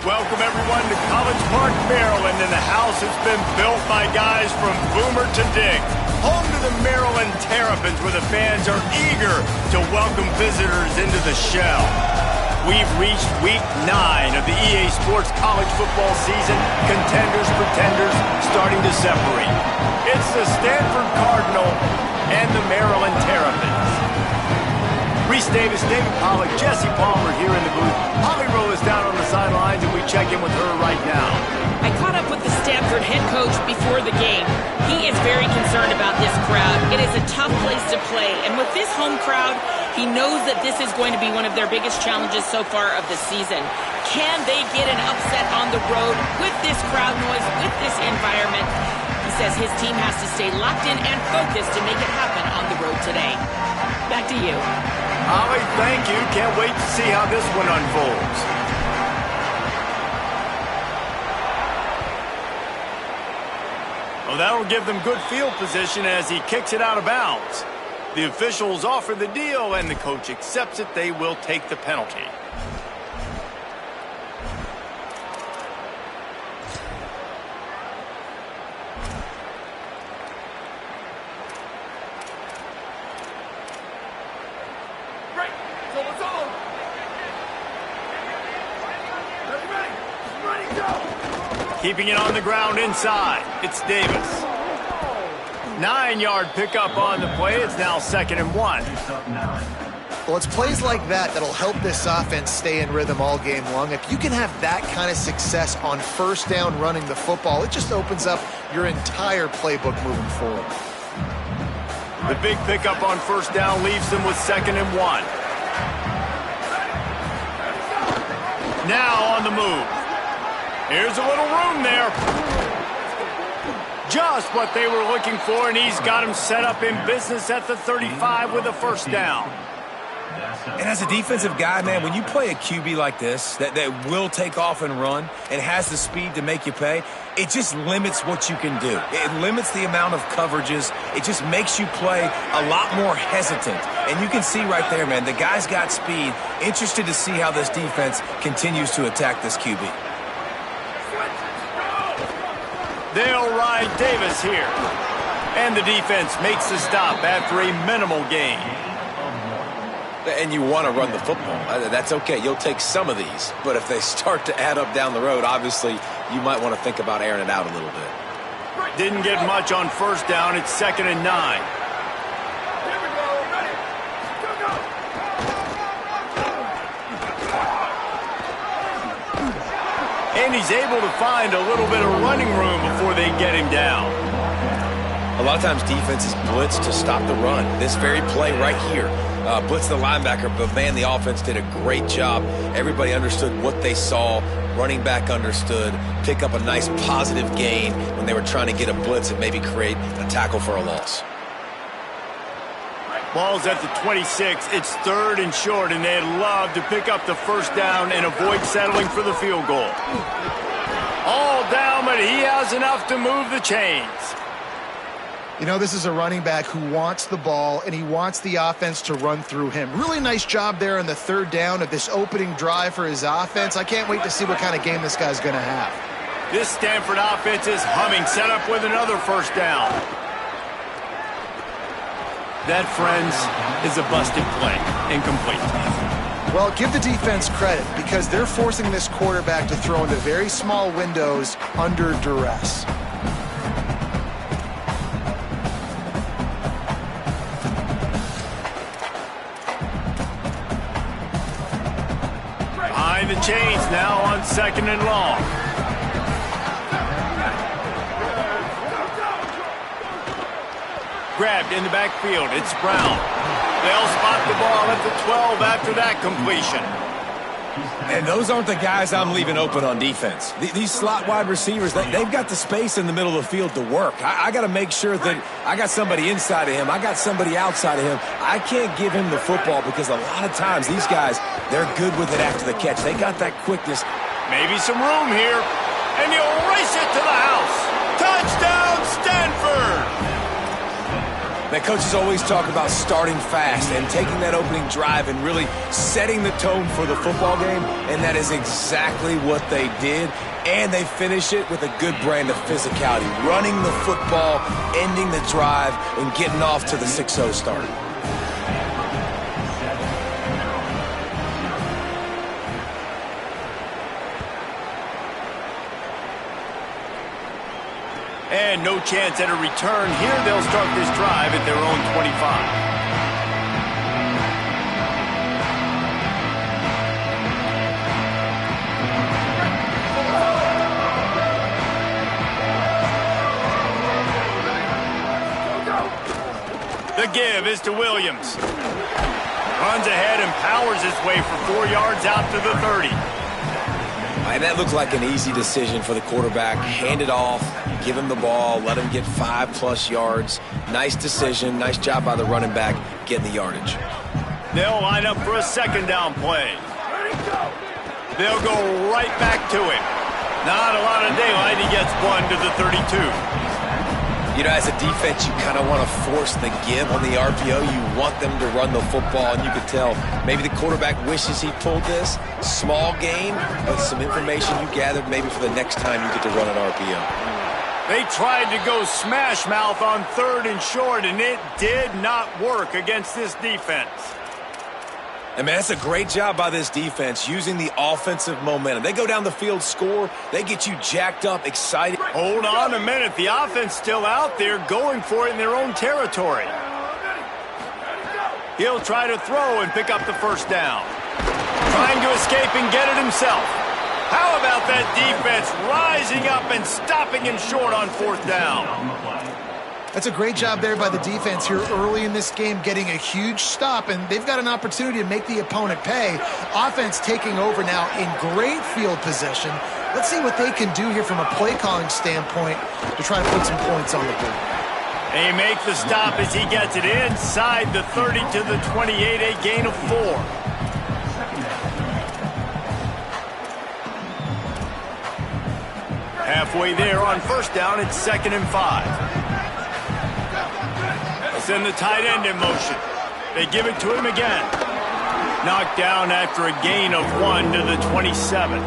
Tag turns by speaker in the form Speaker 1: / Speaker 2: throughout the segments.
Speaker 1: Welcome, everyone, to College Park, Maryland, and the house has been built by guys from Boomer to Dig. Home to the Maryland Terrapins, where the fans are eager to welcome visitors into the shell. We've reached week 9 of the EA Sports college football season. Contenders, pretenders, starting to separate. It's the Stanford Cardinal and the Maryland Terrapins. Reese Davis, David Pollack, Jesse Palmer here in the booth. Holly Rowe is down on the sidelines, and we check in with her right now.
Speaker 2: I caught up with the Stanford head coach before the game. He is very concerned about this crowd. It is a tough place to play, and with this home crowd, he knows that this is going to be one of their biggest challenges so far of the season. Can they get an upset on the road with this crowd noise, with this environment? He says his team has to stay locked in and focused to make it happen on the road today. Back to you.
Speaker 1: Holly, thank you. Can't wait to see how this one unfolds. Well, that'll give them good field position as he kicks it out of bounds. The officials offer the deal, and the coach accepts it. They will take the penalty. Keeping it on the ground inside. It's Davis. 9-yard pickup on the play. It's now 2nd and 1.
Speaker 3: Well, it's plays like that that'll help this offense stay in rhythm all game long. If you can have that kind of success on first down running the football, it just opens up your entire playbook moving forward.
Speaker 1: The big pickup on first down leaves them with 2nd and 1. Now on the move. Here's a little room there. Just what they were looking for, and he's got him set up in business at the 35 with a first down.
Speaker 4: And as a defensive guy, man, when you play a QB like this that will take off and run and has the speed to make you pay, it just limits what you can do. It limits the amount of coverages. It just makes you play a lot more hesitant. And you can see right there, man, the guy's got speed. Interested to see how this defense continues to attack this QB.
Speaker 1: They'll ride Davis here. And the defense makes the stop after a minimal gain.
Speaker 5: And you want to run the football. That's okay. You'll take some of these. But if they start to add up down the road, obviously you might want to think about airing it out a little bit.
Speaker 1: Didn't get much on first down. It's 2nd and 9. And he's able to find a little bit of running room before they get him down.
Speaker 5: A lot of times defenses blitz to stop the run. This very play right here, blitz the linebacker, but man, the offense did a great job. Everybody understood what they saw. Running back understood. Pick up a nice positive gain when they were trying to get a blitz and maybe create a tackle for a loss.
Speaker 1: Ball's at the 26. It's 3rd and short, and they'd love to pick up the first down and avoid settling for the field goal. All down, but he has enough to move the chains.
Speaker 3: You know, this is a running back who wants the ball, and he wants the offense to run through him. Really nice job there on the 3rd down of this opening drive for his offense. I can't wait to see what kind of game this guy's going to have.
Speaker 1: This Stanford offense is humming, set up with another first down. That, friends, is a busted play. Incomplete.
Speaker 3: Well, give the defense credit because they're forcing this quarterback to throw into very small windows under duress.
Speaker 1: Behind the chains now on 2nd and long. Grabbed in the backfield. It's Brown. They'll spot the ball at the 12 after that completion.
Speaker 4: And those aren't the guys I'm leaving open on defense. These slot wide receivers, they've got the space in the middle of the field to work. I got to make sure that I got somebody inside of him. I got somebody outside of him. I can't give him the football because a lot of times these guys, they're good with it after the catch. They got that quickness.
Speaker 1: Maybe some room here. And you'll race it to the house. Touchdown, Stanford!
Speaker 4: Man, coaches always talk about starting fast and taking that opening drive and really setting the tone for the football game, and that is exactly what they did, and they finish it with a good brand of physicality, running the football, ending the drive, and getting off to the 6-0 start.
Speaker 1: And no chance at a return here. They'll start this drive at their own 25. The give is to Williams. Runs ahead and powers his way for 4 yards out to the 30.
Speaker 5: And that looked like an easy decision for the quarterback. Hand it off, give him the ball, let him get 5+ yards. Nice decision, nice job by the running back getting the yardage.
Speaker 1: They'll line up for a second down play. They'll go right back to him. Not a lot of daylight. He gets one to the 32.
Speaker 5: You know, as a defense, you kind of want to force the give on the RPO. You want them to run the football, and you could tell maybe the quarterback wishes he pulled this. Small gain, but some information you gathered maybe for the next time you get to run an RPO.
Speaker 1: They tried to go smash mouth on 3rd and short, and it did not work against this defense.
Speaker 4: And, man, that's a great job by this defense using the offensive momentum. They go down the field, score. They get you jacked up, excited.
Speaker 1: Hold on a minute. The offense still out there going for it in their own territory. He'll try to throw and pick up the first down. Trying to escape and get it himself. How about that defense rising up and stopping him short on 4th down?
Speaker 3: That's a great job there by the defense here early in this game, getting a huge stop, and they've got an opportunity to make the opponent pay. Offense taking over now in great field position. Let's see what they can do here from a play calling standpoint to try to put some points on the board.
Speaker 1: They make the stop as he gets it inside the 30 to the 28, a gain of 4. Halfway there on 1st down, it's 2nd and 5. Send the tight end in motion. They give it to him again. Knocked down after a gain of 1 to the 27.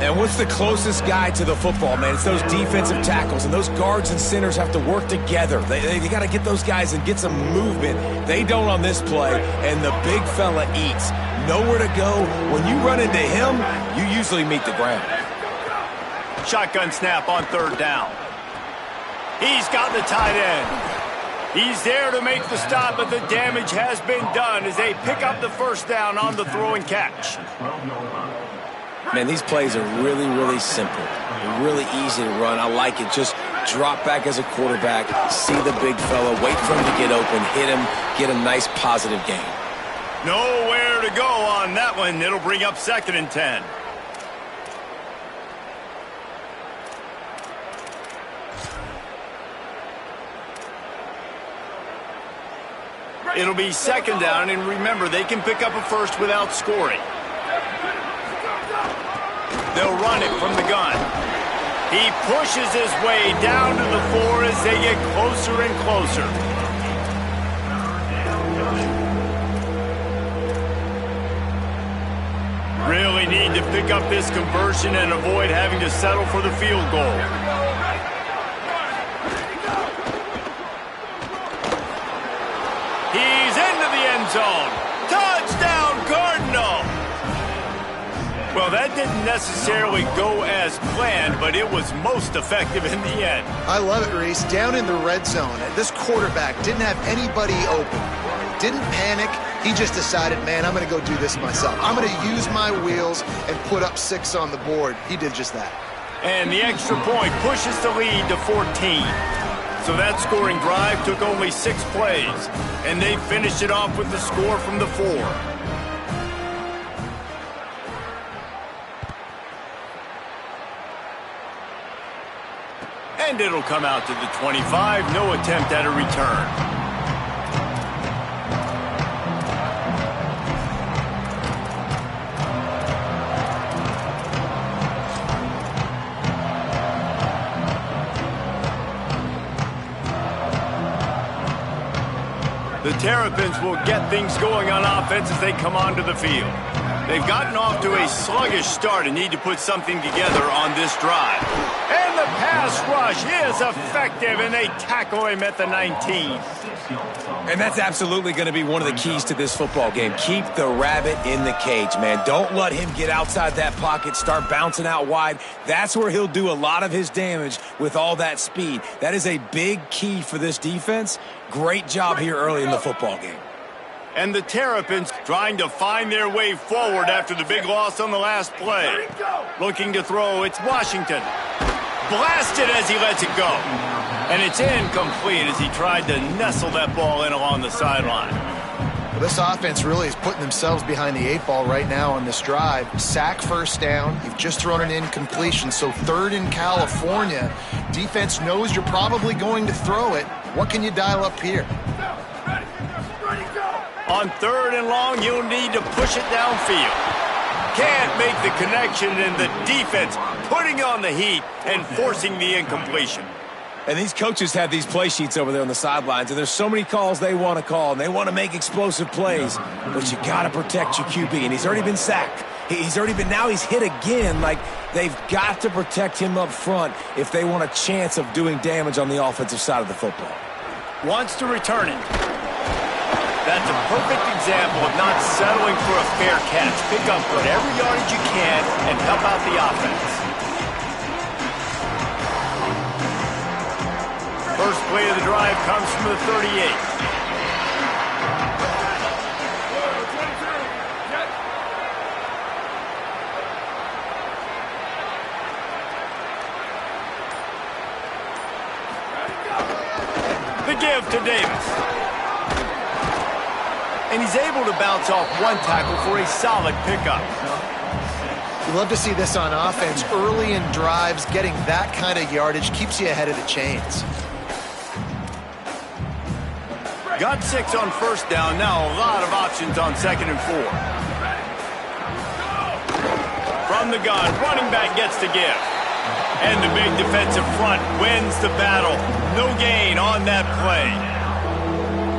Speaker 4: And what's the closest guy to the football, man? It's those defensive tackles, and those guards and centers have to work together. They got to get those guys and get some movement. They don't on this play, and the big fella eats. Nowhere to go. When you run into him, you usually meet the ground.
Speaker 1: Shotgun snap on 3rd down. He's got the tight end. He's there to make the stop, but the damage has been done as they pick up the 1st down on the throw and catch.
Speaker 5: Man, these plays are really, really simple. Really easy to run. I like it. Just drop back as a quarterback, see the big fella, wait for him to get open, hit him, get a nice positive gain.
Speaker 1: Nowhere to go on that one. It'll bring up 2nd and 10. It'll be 2nd down, and remember, they can pick up a first without scoring. They'll run it from the gun. He pushes his way down to the 4 as they get closer and closer. Really need to pick up this conversion and avoid having to settle for the field goal. He's into the end zone. Touchdown, Cardinal! Well, that didn't necessarily go as planned, but it was most effective in the end.
Speaker 3: I love it, Reese. Down in the red zone, this quarterback didn't have anybody open. Didn't panic. He just decided, man, I'm going to go do this myself. I'm going to use my wheels and put up 6 on the board. He did just that.
Speaker 1: And the extra point pushes the lead to 14. So that scoring drive took only 6 plays, and they finished it off with the score from the 4. And it'll come out to the 25. No attempt at a return. The Terrapins will get things going on offense as they come onto the field. They've gotten off to a sluggish start and need to put something together on this drive. And the pass rush is effective, and they tackle him at the 19.
Speaker 4: And that's absolutely going to be one of the keys to this football game. Keep the rabbit in the cage, man. Don't let him get outside that pocket, start bouncing out wide. That's where he'll do a lot of his damage with all that speed. That is a big key for this defense. Great job here early in the football game.
Speaker 1: And the Terrapins trying to find their way forward after the big loss on the last play. Looking to throw, it's Washington. Blasted as he lets it go. And it's incomplete as he tried to nestle that ball in along the sideline.
Speaker 3: Well, this offense really is putting themselves behind the 8 ball right now on this drive. Sack first down. You've just thrown an incompletion, so 3rd in California. Defense knows you're probably going to throw it. What can you dial up here?
Speaker 1: On 3rd and long, you'll need to push it downfield. Can't make the connection, and the defense putting on the heat and forcing the incompletion.
Speaker 4: And these coaches have these play sheets over there on the sidelines, and there's so many calls they want to call, and they want to make explosive plays. But you got to protect your QB, and he's already been sacked. Now he's hit again. Like, they've got to protect him up front if they want a chance of doing damage on the offensive side of the football.
Speaker 1: Wants to return it. That's a perfect example of not settling for a fair catch. Pick up whatever yardage you can and help out the offense. First play of the drive comes from the 38. The give to Davis. And he's able to bounce off one tackle for a solid pickup.
Speaker 3: You love to see this on offense. Early in drives, getting that kind of yardage keeps you ahead of the chains.
Speaker 1: Got 6 on first down. Now a lot of options on 2nd and 4. From the gun, running back gets to give. And the big defensive front wins the battle. No gain on that play.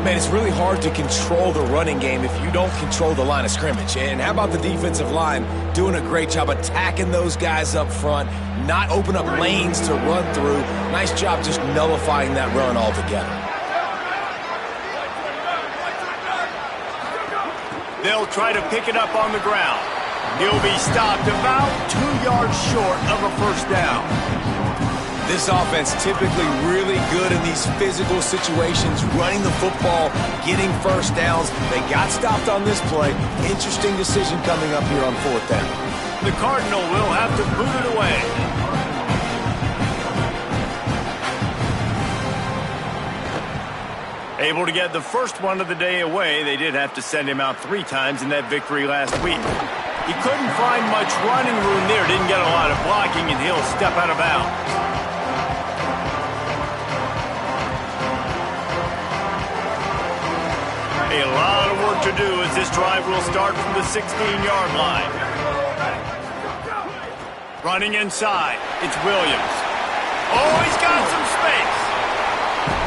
Speaker 4: Man, it's really hard to control the running game if you don't control the line of scrimmage. And how about the defensive line doing a great job attacking those guys up front, not open up lanes to run through. Nice job just nullifying that run altogether.
Speaker 1: They'll try to pick it up on the ground. He'll be stopped about 2 yards short of a first down.
Speaker 4: This offense typically really good in these physical situations, running the football, getting first downs. They got stopped on this play. Interesting decision coming up here on 4th down.
Speaker 1: The Cardinal will have to boot it away. Able to get the first one of the day away. They did have to send him out 3 times in that victory last week. He couldn't find much running room there. Didn't get a lot of blocking, and he'll step out of bounds. A lot of work to do as this drive will start from the 16-yard line. Running inside, it's Williams. Oh, he's got some space.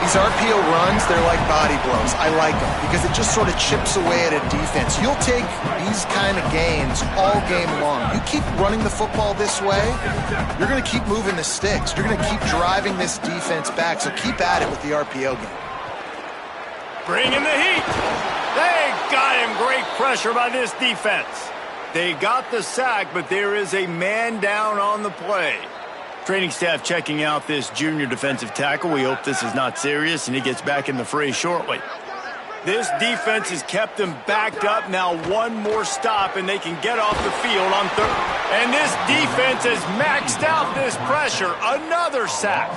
Speaker 3: These RPO runs, they're like body blows. I like them because it just sort of chips away at a defense. You'll take these kind of gains all game long. You keep running the football this way, you're going to keep moving the sticks. You're going to keep driving this defense back, so keep at it with the RPO game.
Speaker 1: Bringing the heat. They got him. Great pressure by this defense. They got the sack, but there is a man down on the play. Training staff checking out this junior defensive tackle. We hope this is not serious, and he gets back in the fray shortly. This defense has kept them backed up. Now one more stop, and they can get off the field on 3rd. And this defense has maxed out this pressure. Another sack.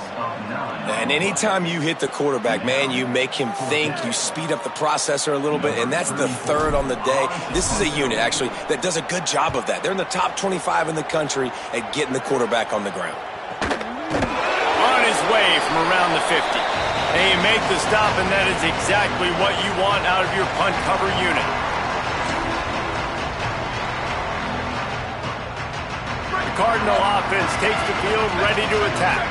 Speaker 4: And anytime you hit the quarterback, man, you make him think, you speed up the processor a little bit, and that's the 3rd on the day. This is a unit, actually, that does a good job of that. They're in the top 25 in the country at getting the quarterback on the ground.
Speaker 1: On his way from around the 50. They make the stop, and that is exactly what you want out of your punt cover unit. The Cardinal offense takes the field ready to attack.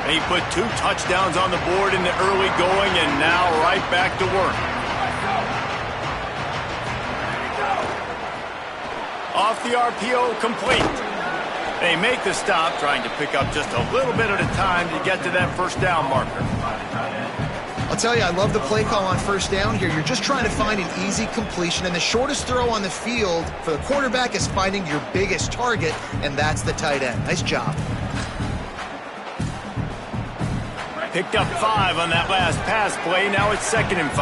Speaker 1: They put 2 touchdowns on the board in the early going, and now right back to work. the RPO complete. They make the stop, trying to pick up just a little bit at a time to get to that first down marker.
Speaker 3: I'll tell you, I love the play call on first down here. You're just trying to find an easy completion, and the shortest throw on the field for the quarterback is finding your biggest target, and that's the tight end. Nice job.
Speaker 1: Picked up 5 on that last pass play. Now it's 2nd and 5.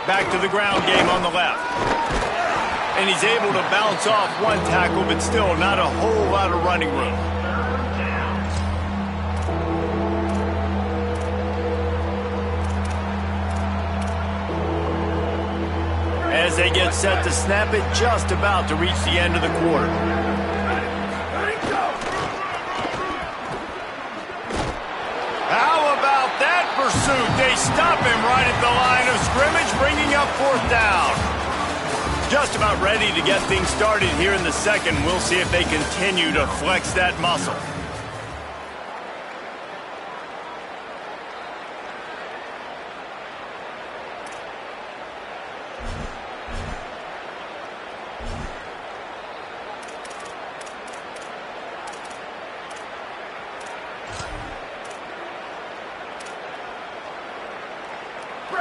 Speaker 1: Back to the ground game on the left. And he's able to bounce off one tackle, but still not a whole lot of running room. As they get set to snap it, just about to reach the end of the quarter. How about that pursuit? They stop him right at the line of scrimmage, bringing up 4th down. Just about ready to get things started here in the second. We'll see if they continue to flex that muscle.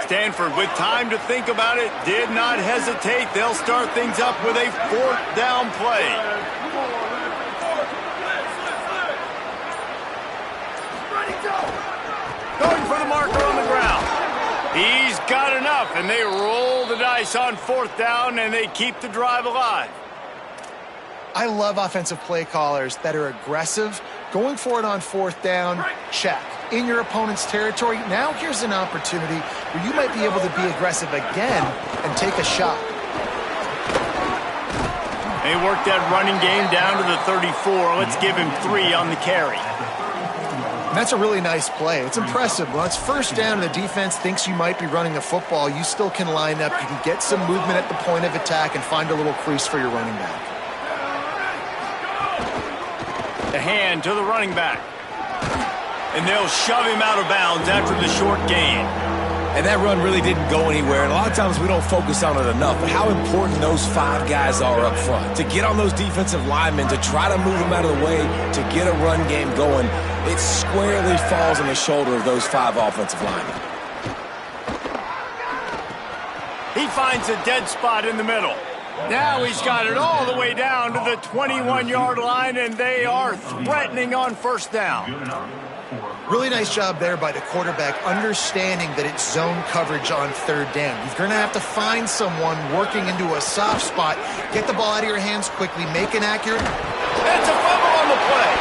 Speaker 1: Stanford, with time to think about it, did not hesitate. They'll start things up with a 4th down play. Going for the marker on the ground. He's got enough, and they roll the dice on 4th down, and they keep the drive alive.
Speaker 3: I love offensive play callers that are aggressive. Going for it on 4th down, check. In your opponent's territory, now here's an opportunity where you might be able to be aggressive again and take a shot.
Speaker 1: They work that running game down to the 34. Let's give him 3 on the carry.
Speaker 3: And that's a really nice play. It's impressive. When it's 1st down and the defense thinks you might be running the football, you still can line up. You can get some movement at the point of attack and find a little crease for your running back.
Speaker 1: The hand to the running back. And they'll shove him out of bounds after the short gain.
Speaker 4: And that run really didn't go anywhere. And a lot of times we don't focus on it enough. But how important those 5 guys are up front. To get on those defensive linemen, to try to move them out of the way, to get a run game going, it squarely falls on the shoulder of those 5 offensive linemen.
Speaker 1: He finds a dead spot in the middle. Now he's got it all the way down to the 21-yard line, and they are threatening on 1st down.
Speaker 3: Really nice job there by the quarterback, understanding that it's zone coverage on 3rd down. You're going to have to find someone working into a soft spot, get the ball out of your hands quickly, make an accurate...
Speaker 1: That's a fumble on the play.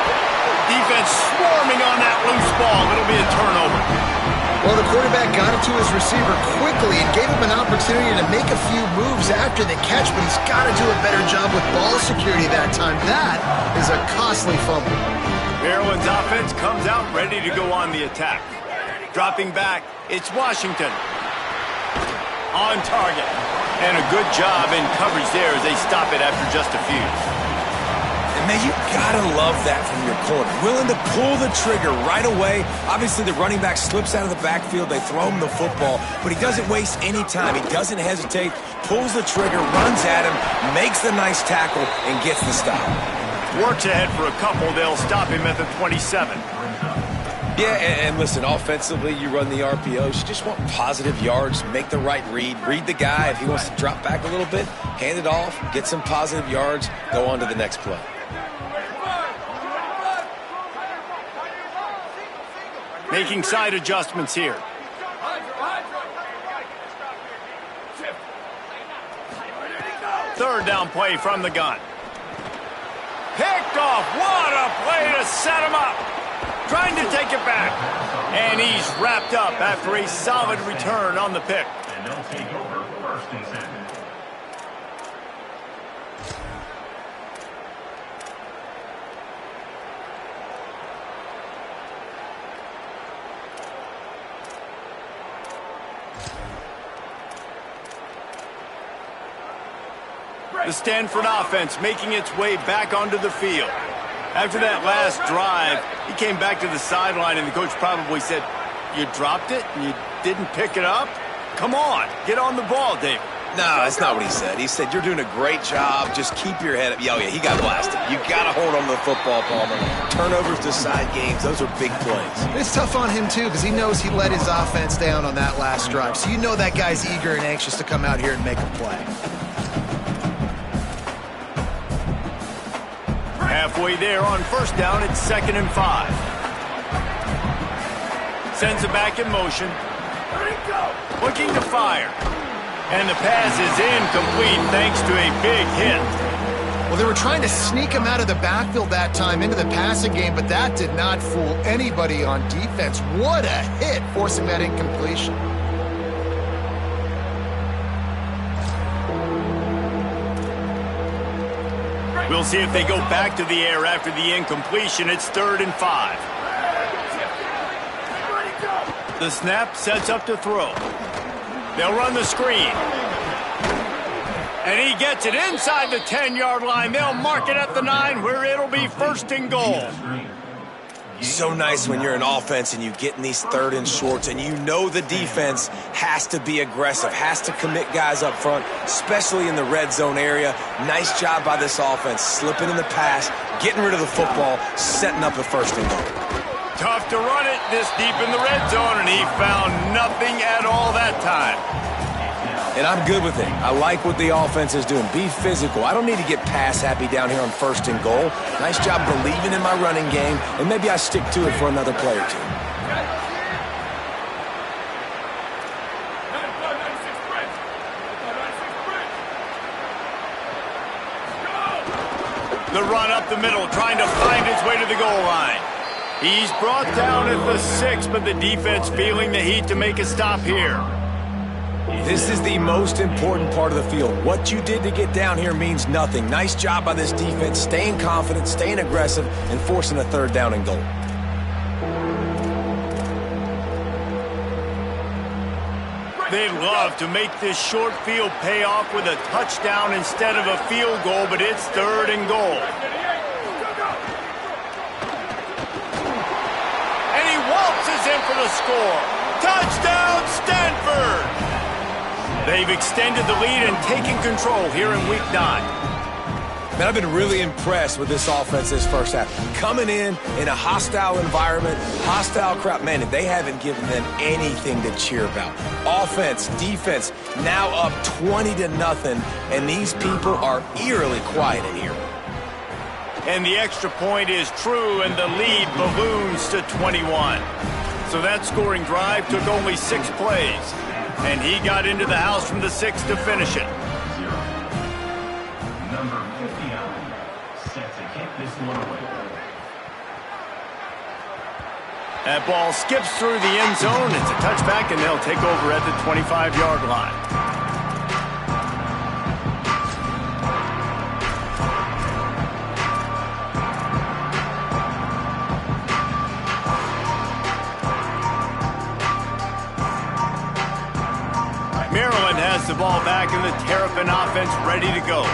Speaker 1: Defense swarming on that loose ball. It'll be a turnover.
Speaker 3: Well, the quarterback got it to his receiver quickly and gave him an opportunity to make a few moves after the catch, but he's got to do a better job with ball security that time. That is a costly fumble.
Speaker 1: Maryland's offense comes out ready to go on the attack. Dropping back, it's Washington. On target. And a good job in coverage there as they stop it after just a few.
Speaker 4: And man, you gotta love that from your corner. Willing to pull the trigger right away. Obviously, the running back slips out of the backfield. They throw him the football, but he doesn't waste any time. He doesn't hesitate, pulls the trigger, runs at him, makes the nice tackle, and gets the stop.
Speaker 1: Works ahead for a couple. They'll stop him at the 27.
Speaker 5: Yeah, and listen, offensively, you run the RPOs. You just want positive yards, make the right read the guy. If he wants to drop back a little bit, hand it off, get some positive yards, go on to the next play.
Speaker 1: Making side adjustments here. Third down play from the gun. Picked off. What a play to set him up. Trying to take it back. And he's wrapped up after a solid return on the pick.
Speaker 6: And they'll take over 1st and 10.
Speaker 1: The Stanford offense making its way back onto the field. After that last drive, he came back to the sideline, and the coach probably said, "You dropped it and you didn't pick it up? Come on, get on the ball, David."
Speaker 5: No, that's not what he said. He said, you're doing a great job. Just keep your head up. Oh, yeah, he got blasted. You got to hold on to the football, Palmer. Turnovers decide games. Those are big plays.
Speaker 3: It's tough on him, too, because he knows he let his offense down on that last drive. So you know that guy's eager and anxious to come out here and make a play.
Speaker 1: Halfway there on first down, it's 2nd and 5. Sends it back in motion. Looking to fire. And the pass is incomplete thanks to a big hit.
Speaker 3: Well, they were trying to sneak him out of the backfield that time into the passing game, but that did not fool anybody on defense. What a hit, forcing that incompletion.
Speaker 1: We'll see if they go back to the air after the incompletion. It's 3rd and 5. The snap sets up to throw. They'll run the screen. And he gets it inside the 10-yard line. They'll mark it at the 9 where it'll be 1st and goal.
Speaker 5: So nice when you're an offense and you get in these 3rd and shorts and you know the defense has to be aggressive, has to commit guys up front, especially in the red zone area. Nice job by this offense, slipping in the pass, getting rid of the football, setting up a 1st and goal.
Speaker 1: Tough to run it this deep in the red zone, and he found nothing at all that time.
Speaker 5: And I'm good with it. I like what the offense is doing. Be physical. I don't need to get pass happy down here on 1st and goal. Nice job believing in my running game, and maybe I stick to it for another play or two.
Speaker 1: The run up the middle, trying to find his way to the goal line. He's brought down at the 6, but the defense feeling the heat to make a stop here.
Speaker 5: This is the most important part of the field. What you did to get down here means nothing. Nice job by this defense, staying confident, staying aggressive, and forcing a 3rd down and goal.
Speaker 1: They'd love to make this short field pay off with a touchdown instead of a field goal, but it's 3rd and goal. And he waltzes in for the score. Touchdown, Stanford! They've extended the lead and taken control here in Week 9.
Speaker 5: Man, I've been really impressed with this offense this first half. Coming in a hostile environment, hostile crowd. Man, they haven't given them anything to cheer about. Offense, defense, now up 20-0, and these people are eerily quiet in here.
Speaker 1: And the extra point is true, and the lead balloons to 21. So that scoring drive took only 6 plays. And he got into the house from the 6 to finish it.
Speaker 6: Number 59 set to kick this one away.
Speaker 1: That ball skips through the end zone. It's a touchback, and they'll take over at the 25-yard line. Maryland has the ball back and the Terrapin offense ready to go.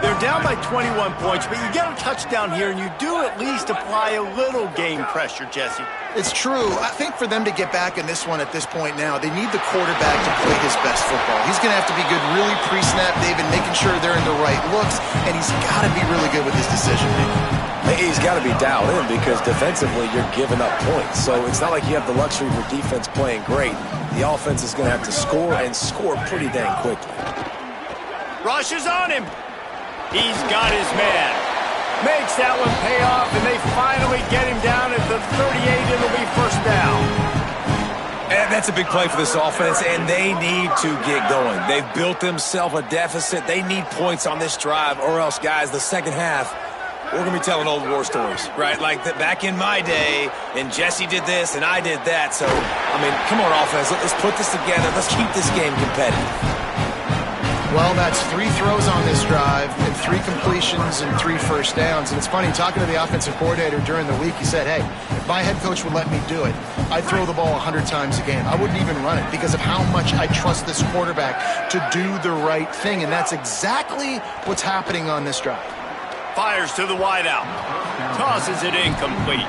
Speaker 1: They're down by 21 points, but you get a touchdown here and you do at least apply a little game pressure, Jesse.
Speaker 3: It's true. I think for them to get back in this one at this point now, they need the quarterback to play his best football. He's going to have to be good really pre-snap, David, making sure they're in the right looks, and he's got to be really good with his decision-making.
Speaker 5: He's got to be dialed in because defensively you're giving up points. So it's not like you have the luxury of your defense playing great. The offense is going to have to score and score pretty dang quickly.
Speaker 1: Rush is on him. He's got his man. Makes that one pay off, and they finally get him down at the 38. It'll be 1st down.
Speaker 5: And that's a big play for this offense, and they need to get going. They've built themselves a deficit. They need points on this drive, or else, guys, the second half, we're going to be telling old war stories, right? Like back in my day, and Jesse did this, and I did that. So, I mean, come on, offense. Let's put this together. Let's keep this game competitive.
Speaker 3: Well, that's 3 throws on this drive and 3 completions and 3 first downs. And it's funny, talking to the offensive coordinator during the week, he said, hey, if my head coach would let me do it, I'd throw the ball 100 times a game. I wouldn't even run it because of how much I trust this quarterback to do the right thing. And that's exactly what's happening on this drive.
Speaker 1: Fires to the wideout. Tosses it incomplete.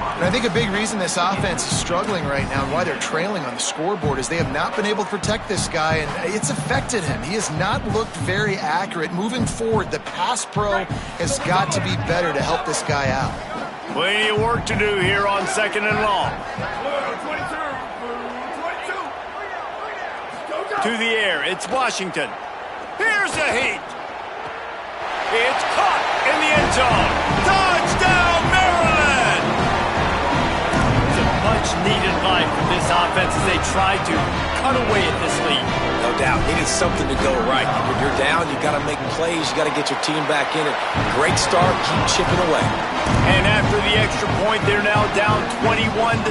Speaker 3: And I think a big reason this offense is struggling right now and why they're trailing on the scoreboard is they have not been able to protect this guy, and it's affected him. He has not looked very accurate. Moving forward, the pass pro has got to be better to help this guy out.
Speaker 1: Plenty of work to do here on 2nd and long. To the air, it's Washington. Here's a heat. It's caught in the end zone. Touchdown, Maryland! It's a much-needed line for this offense as they try to cut away at this lead.
Speaker 5: No doubt. Needed something to go right. When you're down, you got to make plays. You got to get your team back in it. Great start. Keep chipping away.
Speaker 1: And after the extra point, they're now down 21-7.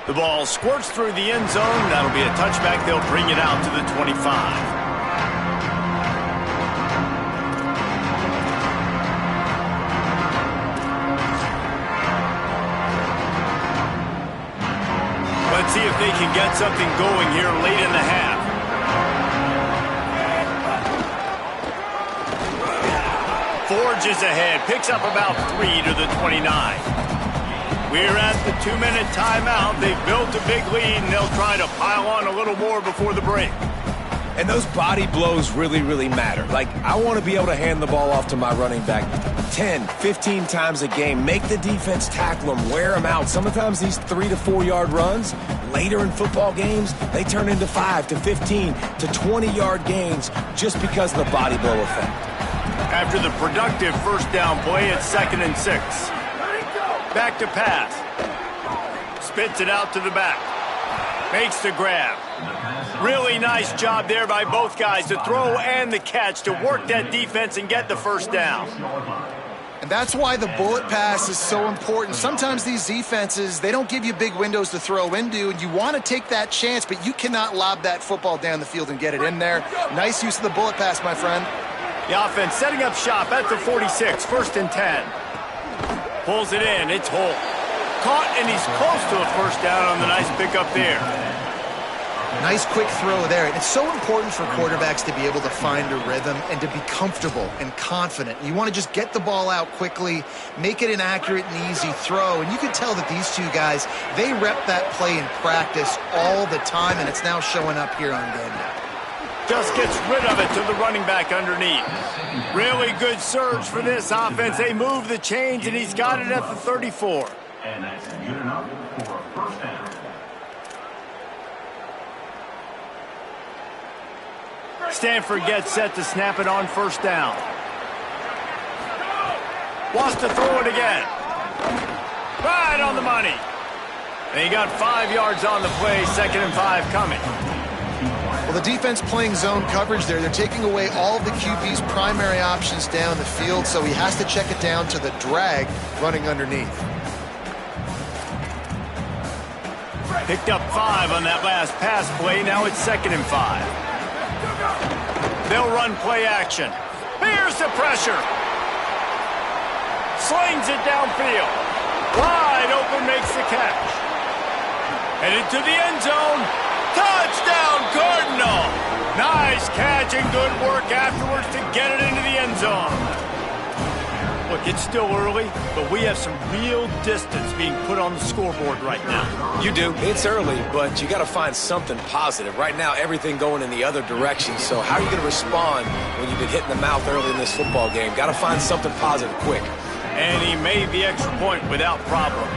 Speaker 1: The ball squirts through the end zone. That'll be a touchback. They'll bring it out to the 25. Let's see if they can get something going here late in the half. Forges ahead. Picks up about 3 to the 29. We're at the 2-minute timeout. They've built a big lead, and they'll try to pile on a little more before the break.
Speaker 4: And those body blows really, really matter. Like, I want to be able to hand the ball off to my running back 10, 15 times a game. Make the defense tackle them, wear them out. Sometimes these 3 to 4 yard runs, later in football games, they turn into 5 to 15 to 20-yard gains just because of the body blow effect.
Speaker 1: After the productive first down play, it's 2nd and 6. Back to pass. Spits it out to the back. Makes the grab. Really nice job there by both guys, the throw and the catch, to work that defense and get the first down.
Speaker 3: And that's why the bullet pass is so important. Sometimes these defenses, they don't give you big windows to throw into, and you want to take that chance, but you cannot lob that football down the field and get it in there. Nice use of the bullet pass, my friend.
Speaker 1: The offense setting up shop at the 46, 1st and 10. Pulls it in, it's Holt. Caught, and he's close to a first down on the nice pickup there.
Speaker 3: Nice quick throw there. And it's so important for quarterbacks to be able to find a rhythm and to be comfortable and confident. You want to just get the ball out quickly, make it an accurate and easy throw. And you can tell that these two guys, they rep that play in practice all the time, and it's now showing up here on game day.
Speaker 1: Just gets rid of it to the running back underneath. Really good surge for this offense. They move the chains, and he's got it at the 34.
Speaker 6: And that's good enough for a first down.
Speaker 1: Stanford gets set to snap it on first down. Wants to throw it again. Right on the money. And he got 5 yards on the play, 2nd and 5 coming.
Speaker 3: Well, the defense playing zone coverage there. They're taking away all of the QB's primary options down the field, so he has to check it down to the drag running underneath.
Speaker 1: Picked up 5 on that last pass play. Now it's 2nd and 5. They'll run play action. Here's the pressure. Slings it downfield. Wide open, makes the catch. Headed to the end zone. Touchdown, Cardinal. Nice catch and good work afterwards to get it into the end zone. Look, it's still early, but we have some real distance being put on the scoreboard right now.
Speaker 5: You do. It's early, but you got to find something positive. Right now, everything going in the other direction. So how are you going to respond when you've been hit in the mouth early in this football game? Got to find something positive quick.
Speaker 1: And he made the extra point without problem.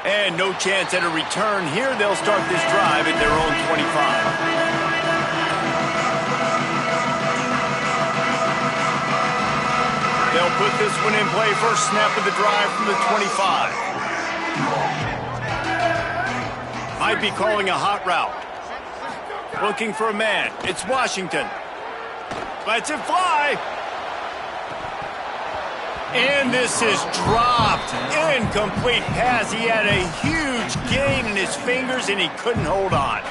Speaker 1: And no chance at a return here. They'll start this drive at their own 25. They'll put this one in play. First snap of the drive from the 25. Might be calling a hot route. Looking for a man. It's Washington. Lets it fly. And this is dropped. Incomplete pass. He had a huge gain in his fingers, and he couldn't hold on.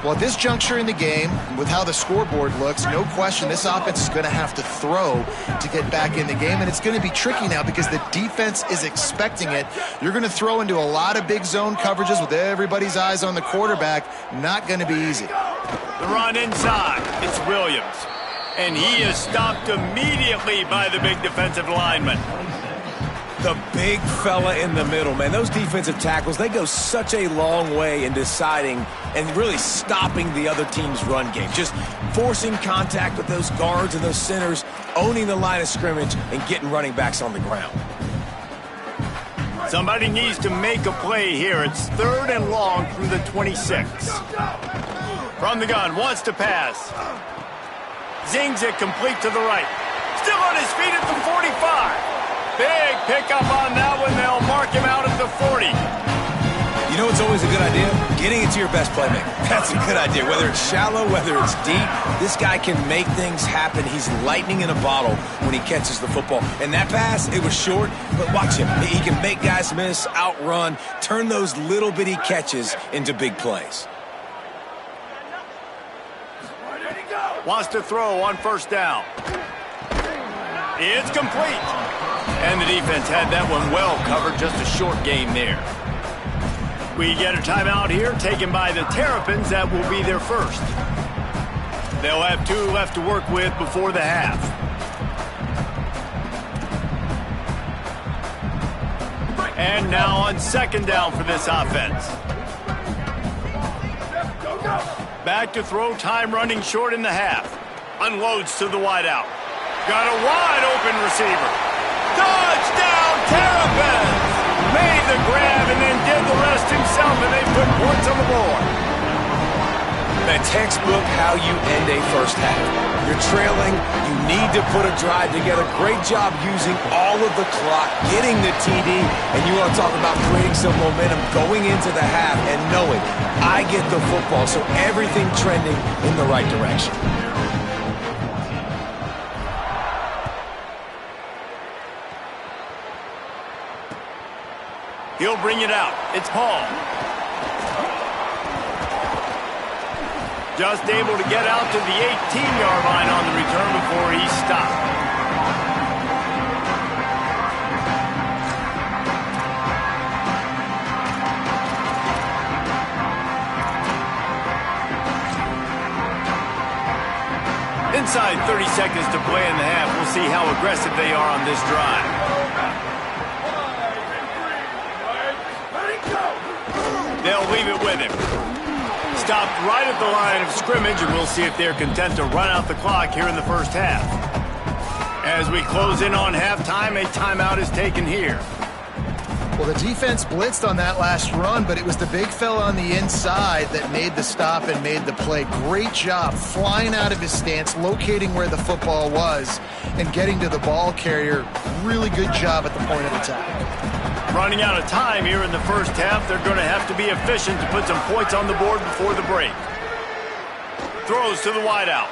Speaker 3: Well, at this juncture in the game, with how the scoreboard looks, no question this offense is going to have to throw to get back in the game, and it's going to be tricky now because the defense is expecting it. You're going to throw into a lot of big zone coverages with everybody's eyes on the quarterback. Not going to be easy.
Speaker 1: The run inside. It's Williams. And he is stopped immediately by the big defensive lineman.
Speaker 4: The big fella in the middle, man. Those defensive tackles, they go such a long way in deciding and really stopping the other team's run game. Just forcing contact with those guards and those centers, owning the line of scrimmage, and getting running backs on the ground.
Speaker 1: Somebody needs to make a play here. It's 3rd and long from the 26. From the gun, wants to pass. Zings it complete to the right. Still on his feet at the 45. Big pickup on that one. They'll mark him out at the 40.
Speaker 4: You know what's always a good idea? Getting it to your best playmaker. That's a good idea. Whether it's shallow, whether it's deep, this guy can make things happen. He's lightning in a bottle when he catches the football. And that pass, it was short, but watch him. He can make guys miss, outrun, turn those little bitty catches into big plays.
Speaker 1: Wants to throw on 1st down. It's complete. And the defense had that one well covered. Just a short game there. We get a timeout here taken by the Terrapins. That will be their first. They'll have 2 left to work with before the half. And now on 2nd down for this offense. Back to throw, time running short in the half. Unloads to the wideout. Got a wide open receiver. Touchdown Terrapins! Made the grab and then did the rest himself, and they put points on the board.
Speaker 4: The textbook how you end a first half. You're trailing, you need to put a drive together. Great job using all of the clock, getting the TD, and you want to talk about creating some momentum going into the half and knowing I get the football, so everything trending in the right direction.
Speaker 1: He'll bring it out. It's Paul. Just able to get out to the 18-yard line on the return before he stopped. Inside 30 seconds to play in the half. We'll see how aggressive they are on this drive. They'll leave it with him. Stopped right at the line of scrimmage, and we'll see if they're content to run out the clock here in the first half. As we close in on halftime, a timeout is taken here.
Speaker 3: Well, the defense blitzed on that last run, but it was the big fella on the inside that made the stop and made the play. Great job flying out of his stance, locating where the football was, and getting to the ball carrier. Really good job at the point of attack.
Speaker 1: Running out of time here in the first half. They're going to have to be efficient to put some points on the board before the break. Throws to the wideout.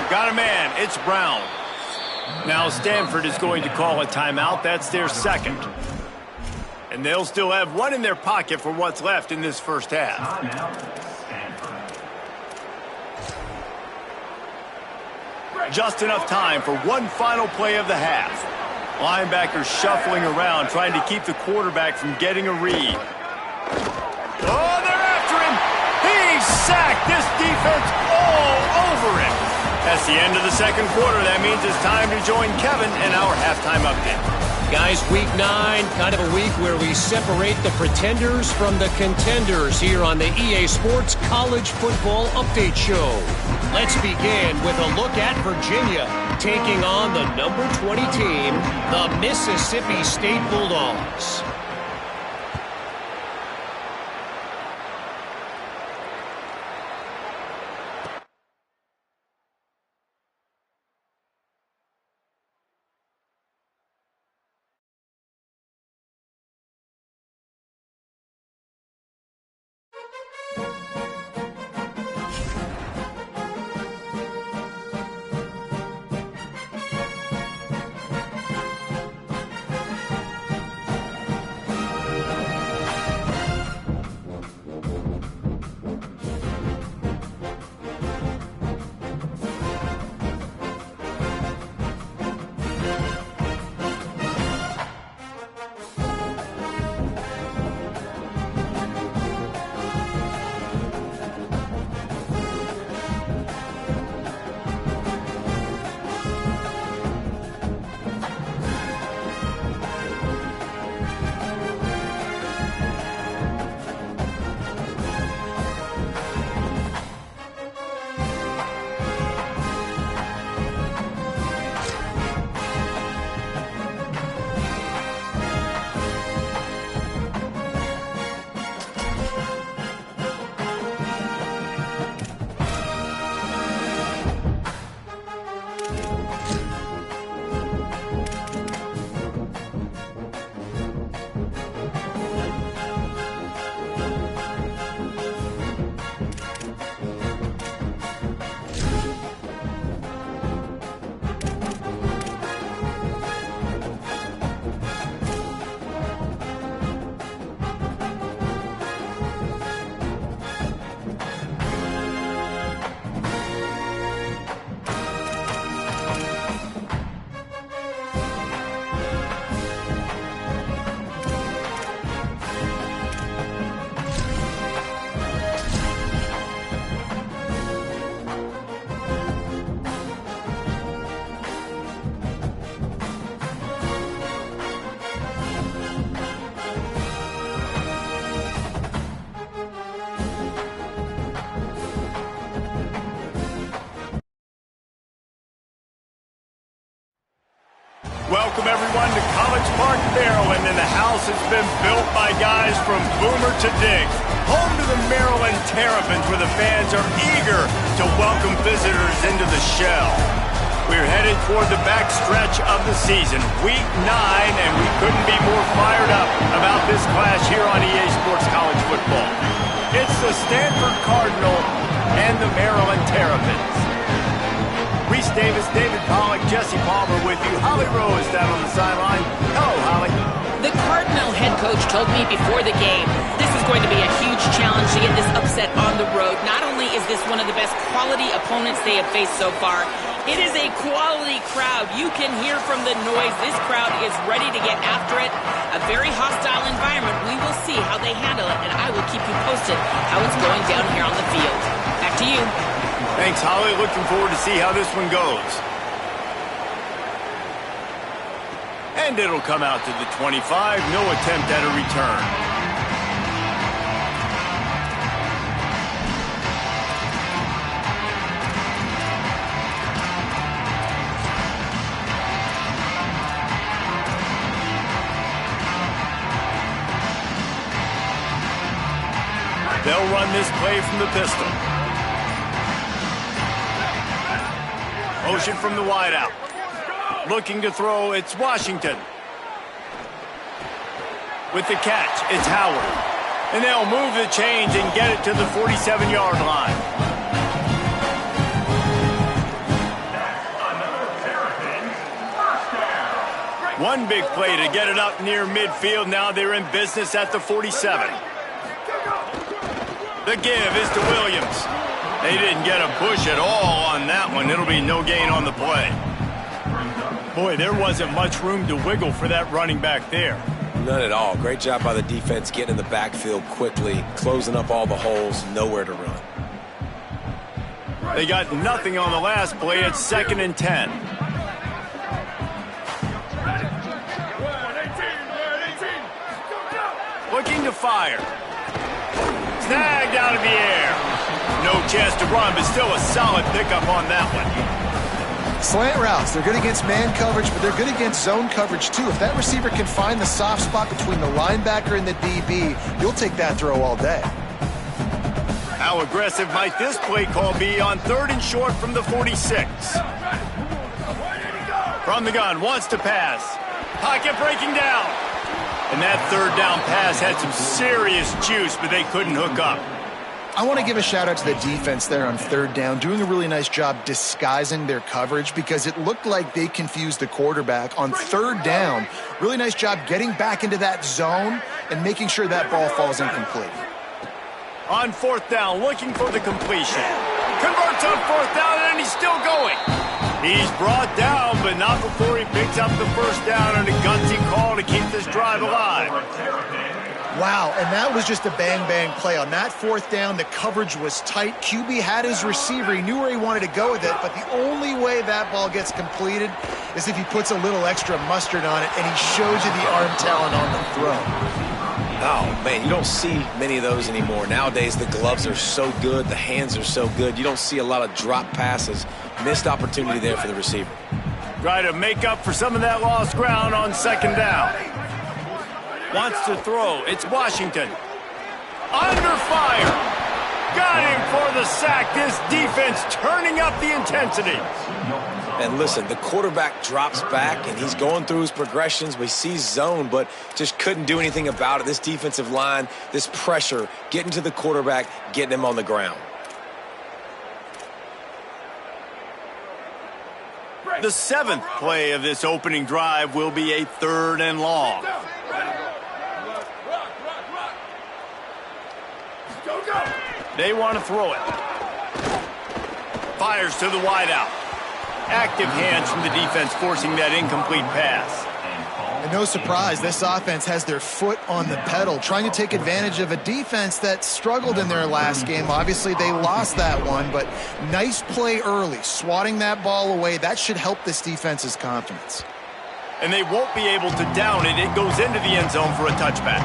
Speaker 1: Got a man. It's Brown. Now Stanford is going to call a timeout. That's their 2nd. And they'll still have 1 in their pocket for what's left in this first half. Just enough time for one final play of the half. Linebackers shuffling around, trying to keep the quarterback from getting a read. Oh, they're after him. He's sacked. This defense all over him. That's the end of the 2nd quarter. That means it's time to join Kevin in our halftime update.
Speaker 7: Guys, week 9, kind of a week where we separate the pretenders from the contenders here on the EA Sports College Football Update Show. Let's begin with a look at Virginia taking on the number 20 team, the Mississippi State Bulldogs.
Speaker 1: welcome everyone to College Park, Maryland, and the house has been built by guys from Boomer to Dig. Home to the Maryland Terrapins, where the fans are eager to welcome visitors into the shell. We're headed toward the back stretch of the season, week 9, and we couldn't be more fired up about this clash here on EA Sports College Football. It's the Stanford Cardinal and the Maryland Terrapins. Reese Davis, David Pollack, Jesse Palmer with you. Holly Rose down on the sideline. Hello, Holly.
Speaker 2: The Cardinal head coach told me before the game, this is going to be a huge challenge to get this upset on the road. Not only is this one of the best quality opponents they have faced so far, it is a quality crowd. You can hear from the noise. This crowd is ready to get after it. A very hostile environment. We will see how they handle it, and I will keep you posted how it's going down here on the field. Back to you.
Speaker 1: Thanks, Holly. Looking forward to see how this one goes. And it'll come out to the 25. No attempt at a return. They'll run this play from the pistol. Motion from the wideout. Looking to throw, it's Washington. With the catch, it's Howard. And they'll move the chains and get it to the 47-yard line. One big play to get it up near midfield. Now they're in business at the 47. The give is to Williams. They didn't get a push at all on that one. It'll be no gain on the play. Boy, there wasn't much room to wiggle for that running back there.
Speaker 5: None at all. Great job by the defense getting in the backfield quickly, closing up all the holes, nowhere to run.
Speaker 1: They got nothing on the last play. It's 2nd and 10. Looking to fire. Snagged out of the air. No chance to run, but still a solid pickup on that one.
Speaker 3: Slant routes, they're good against man coverage, but they're good against zone coverage too. If that receiver can find the soft spot between the linebacker and the DB, you'll take that throw all day.
Speaker 1: How aggressive might this play call be on 3rd and short from the 46? From the gun, wants to pass. Pocket breaking down. And that 3rd down pass had some serious juice, but they couldn't hook up.
Speaker 3: I want to give a shout out to the defense there on 3rd down, doing a really nice job disguising their coverage because it looked like they confused the quarterback on 3rd down. Really nice job getting back into that zone and making sure that ball falls incomplete.
Speaker 1: On 4th down, looking for the completion. Converts on 4th down, and he's still going. He's brought down, but not before he picks up the 1st down and a gutsy call to keep this drive alive.
Speaker 3: Wow, and that was just a bang-bang play. On that 4th down, the coverage was tight. QB had his receiver. He knew where he wanted to go with it, but the only way that ball gets completed is if he puts a little extra mustard on it, and he shows you the arm talent on the throw.
Speaker 5: Oh, man, you don't see many of those anymore. Nowadays, the gloves are so good, the hands are so good. You don't see a lot of drop passes. Missed opportunity there for the receiver.
Speaker 1: Try to make up for some of that lost ground on 2nd down. Wants to throw. It's Washington. Under fire. Got him for the sack. This defense turning up the intensity.
Speaker 5: And listen, the quarterback drops back, and he's going through his progressions. We see zone, but just couldn't do anything about it. This defensive line, this pressure, getting to the quarterback, getting him on the ground.
Speaker 1: The 7th play of this opening drive will be a 3rd and long. They want to throw it. Fires to the wideout. Active hands from the defense forcing that incomplete pass.
Speaker 3: And no surprise, this offense has their foot on the pedal, trying to take advantage of a defense that struggled in their last game. Obviously, they lost that one, but nice play early, swatting that ball away. That should help this defense's confidence.
Speaker 1: And they won't be able to down it. It goes into the end zone for a touchback.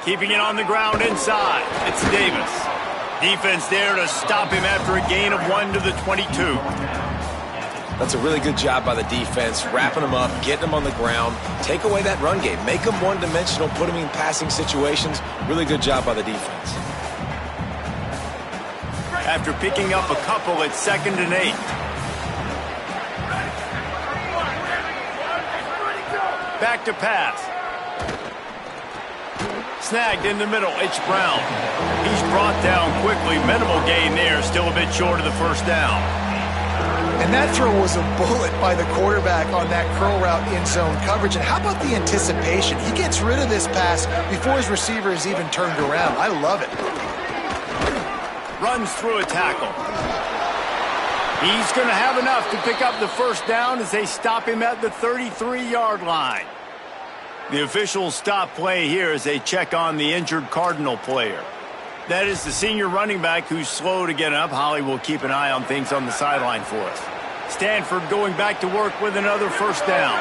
Speaker 1: Keeping it on the ground inside. It's Davis. Defense there to stop him after a gain of 1 to the 22.
Speaker 5: That's a really good job by the defense, wrapping them up, getting them on the ground, take away that run game, make them one-dimensional, put them in passing situations. Really good job by the defense.
Speaker 1: After picking up a couple, it's 2nd and 8. Back to pass. Snagged in the middle. It's Brown. He's brought down quickly. Minimal gain there. Still a bit short of the first down.
Speaker 3: And that throw was a bullet by the quarterback on that curl route in zone coverage. And how about the anticipation? He gets rid of this pass before his receiver is even turned around. I love it.
Speaker 1: Runs through a tackle. He's going to have enough to pick up the first down as they stop him at the 33-yard line. The officials stop play here as they check on the injured Cardinal player. That is the senior running back who's slow to get up. Holly will keep an eye on things on the sideline for us. Stanford going back to work with another first down.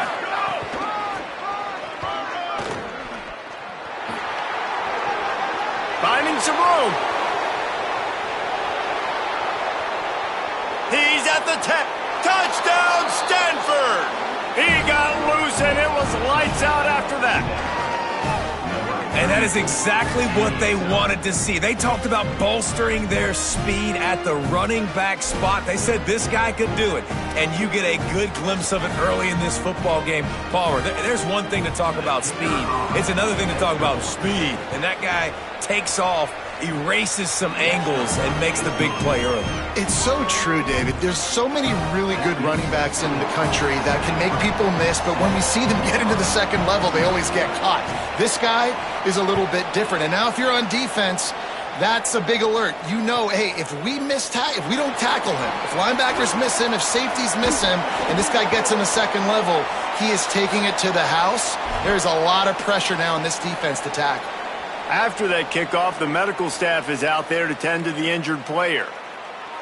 Speaker 1: Finding some room. He's at the 10. Touchdown, Stanford! He got loose, and it was lights out after that.
Speaker 4: And that is exactly what they wanted to see. They talked about bolstering their speed at the running back spot. They said this guy could do it. And you get a good glimpse of it early in this football game. Palmer, there's one thing to talk about speed. It's another thing to talk about speed. And that guy takes off, erases some angles, and makes the big play early.
Speaker 3: It's so true, David. There's so many really good running backs in the country that can make people miss, but when we see them get into the second level, they always get caught. This guy is a little bit different. And now if you're on defense, that's a big alert. You know, hey, if we don't tackle him, if linebackers miss him, if safeties miss him, and this guy gets in the second level, he is taking it to the house. There's a lot of pressure now in this defense to tackle.
Speaker 1: After that kickoff, the medical staff is out there to tend to the injured player.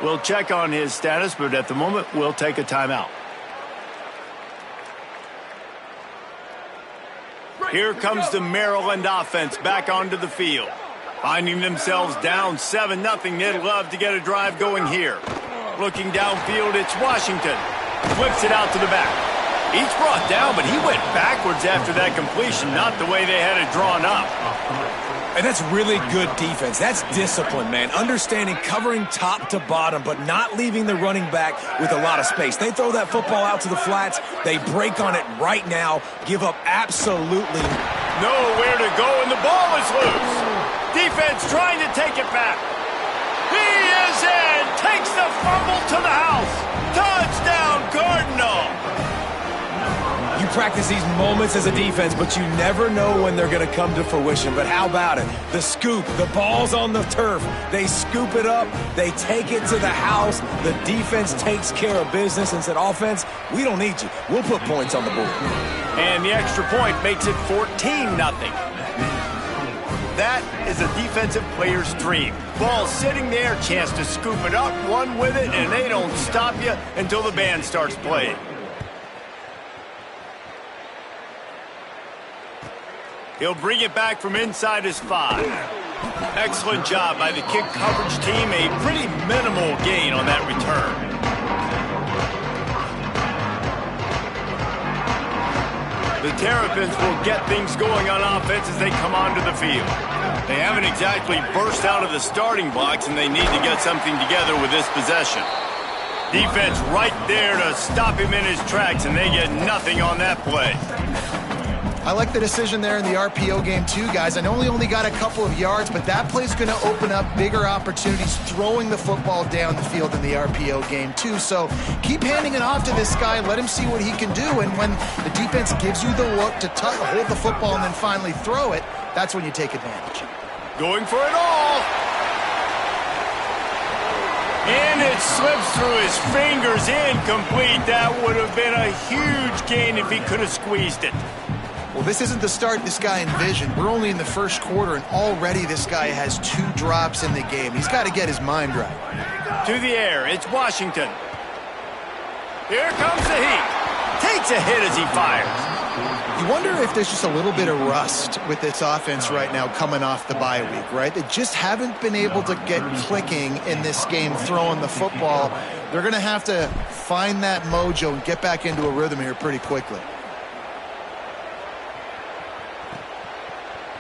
Speaker 1: We'll check on his status, but at the moment, we'll take a timeout. Here comes the Maryland offense back onto the field. Finding themselves down 7-0, they'd love to get a drive going here. Looking downfield, it's Washington. Flips it out to the back. He's brought down, but he went backwards after that completion, not the way they had it drawn up.
Speaker 4: And that's really good defense. That's discipline, man. Understanding covering top to bottom, but not leaving the running back with a lot of space. They throw that football out to the flats. They break on it right now, give up absolutely
Speaker 1: nowhere to go, and the ball is loose. Defense trying to take it back. He is in. Takes the fumble to the house. Touchdown, Cardinal.
Speaker 4: You practice these moments as a defense, but you never know when they're going to come to fruition. But how about it? The scoop, the ball's on the turf. They scoop it up. They take it to the house. The defense takes care of business and said, offense, we don't need you. We'll put points on the board.
Speaker 1: And the extra point makes it 14-0. That is a defensive player's dream. Ball sitting there, chance to scoop it up, run with it, and they don't stop you until the band starts playing. He'll bring it back from inside his 5. Excellent job by the kick coverage team. A pretty minimal gain on that return. The Terrapins will get things going on offense as they come onto the field. They haven't exactly burst out of the starting blocks, and they need to get something together with this possession. Defense right there to stop him in his tracks, and they get nothing on that play.
Speaker 3: I like the decision there in the RPO game too, guys. I know he only got a couple of yards, but that play's going to open up bigger opportunities throwing the football down the field in the RPO game too. So keep handing it off to this guy. Let him see what he can do. And when the defense gives you the look to hold the football and then finally throw it, that's when you take advantage.
Speaker 1: Going for it all. And it slips through his fingers, incomplete. That would have been a huge gain if he could have squeezed it.
Speaker 3: Well, this isn't the start this guy envisioned. We're only in the first quarter, and already this guy has 2 drops in the game. He's got to get his mind right.
Speaker 1: To the air, it's Washington. Here comes the heat. Takes a hit as he fires.
Speaker 3: You wonder if there's just a little bit of rust with this offense right now coming off the bye week, right? They just haven't been able to get clicking in this game throwing the football. They're going to have to find that mojo and get back into a rhythm here pretty quickly.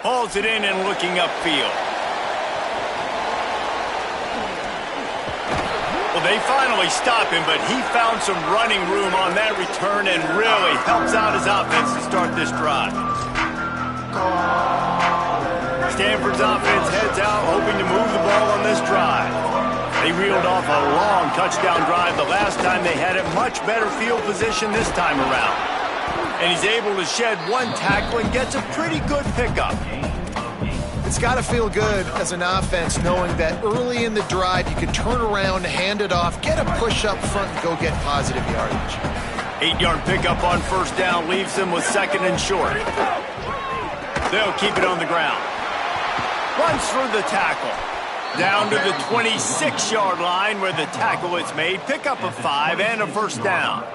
Speaker 1: Hauls it in and looking upfield. Well, they finally stop him, but he found some running room on that return and really helps out his offense to start this drive. Stanford's offense heads out hoping to move the ball on this drive. They reeled off a long touchdown drive the last time. They had a much better field position this time around. And he's able to shed one tackle and gets a pretty good pickup.
Speaker 3: It's got to feel good as an offense knowing that early in the drive you can turn around, hand it off, get a push up front, and go get positive yardage.
Speaker 1: 8-yard pickup on first down leaves them with second and short. They'll keep it on the ground. Runs through the tackle. Down to the 26-yard line where the tackle is made. Pickup of 5 and a first down.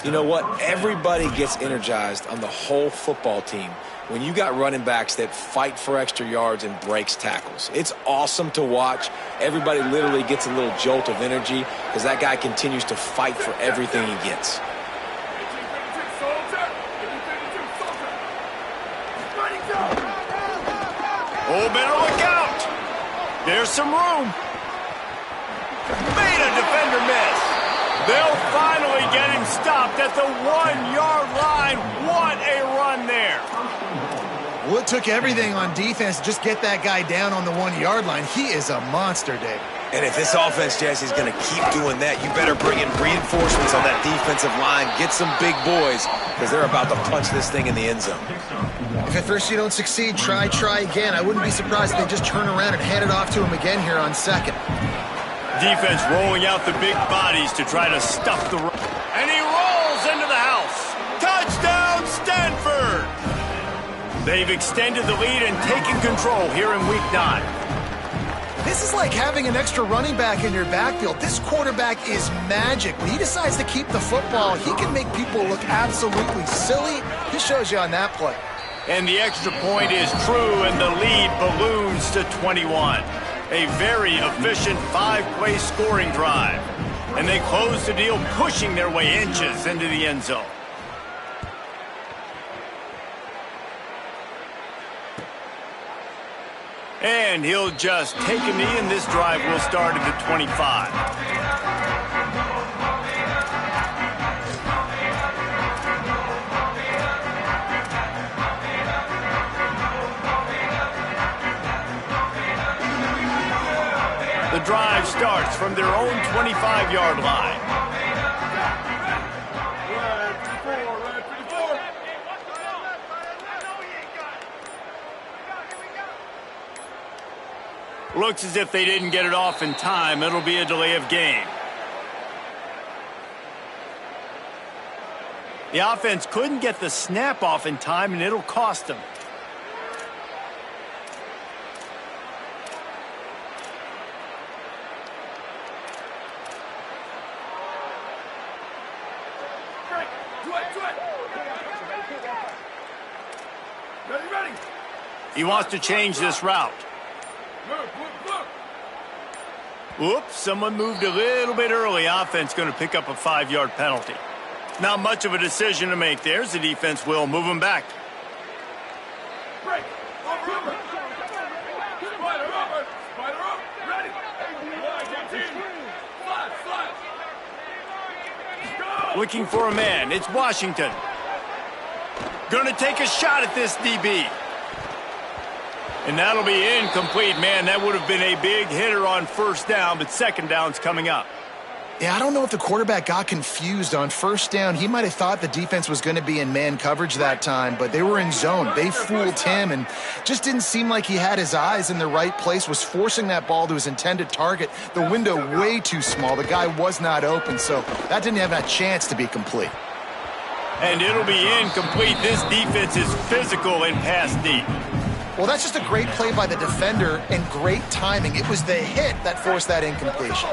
Speaker 5: You know what? Everybody gets energized on the whole football team when you got running backs that fight for extra yards and breaks tackles. It's awesome to watch. Everybody literally gets a little jolt of energy because that guy continues to fight for everything he gets.
Speaker 1: Oh, better look out. There's some room. Made a defender miss. They'll finally get him stopped at the 1-yard line. What a run there.
Speaker 3: Well, it took everything on defense to just get that guy down on the 1-yard line. He is a monster, Dave.
Speaker 5: And if this offense, Jesse, is going to keep doing that, you better bring in reinforcements on that defensive line. Get some big boys because they're about to punch this thing in the end zone.
Speaker 3: If at first you don't succeed, try again. I wouldn't be surprised if they just turn around and hand it off to him again here on second.
Speaker 1: Defense rolling out the big bodies to try to stuff the run. And he rolls into the house. Touchdown, Stanford! They've extended the lead and taken control here in Week 9.
Speaker 3: This is like having an extra running back in your backfield. This quarterback is magic. When he decides to keep the football, he can make people look absolutely silly. He shows you on that play.
Speaker 1: And the extra point is true, and the lead balloons to 21. A very efficient 5-play scoring drive. And they close the deal, pushing their way inches into the end zone. And he'll just take a knee, and this drive will start at the 25. The drive starts from their own 25-yard line. Looks as if they didn't get it off in time. It'll be a delay of game. The offense couldn't get the snap off in time, and it'll cost them. He wants to change this route. Whoops, someone moved a little bit early. Offense going to pick up a 5-yard penalty. Not much of a decision to make there. The defense will move him back. Looking for a man. It's Washington. Going to take a shot at this DB. And that'll be incomplete. Man, that would have been a big hitter on first down, but second down's coming up.
Speaker 3: Yeah, I don't know if the quarterback got confused on first down. He might have thought the defense was going to be in man coverage that time, but they were in zone. They fooled him and just didn't seem like he had his eyes in the right place, was forcing that ball to his intended target. The window way too small. The guy was not open, so that didn't have a chance to be complete.
Speaker 1: And it'll be incomplete. This defense is physical and pass deep.
Speaker 3: Well, that's just a great play by the defender and great timing. It was the hit that forced that incompletion.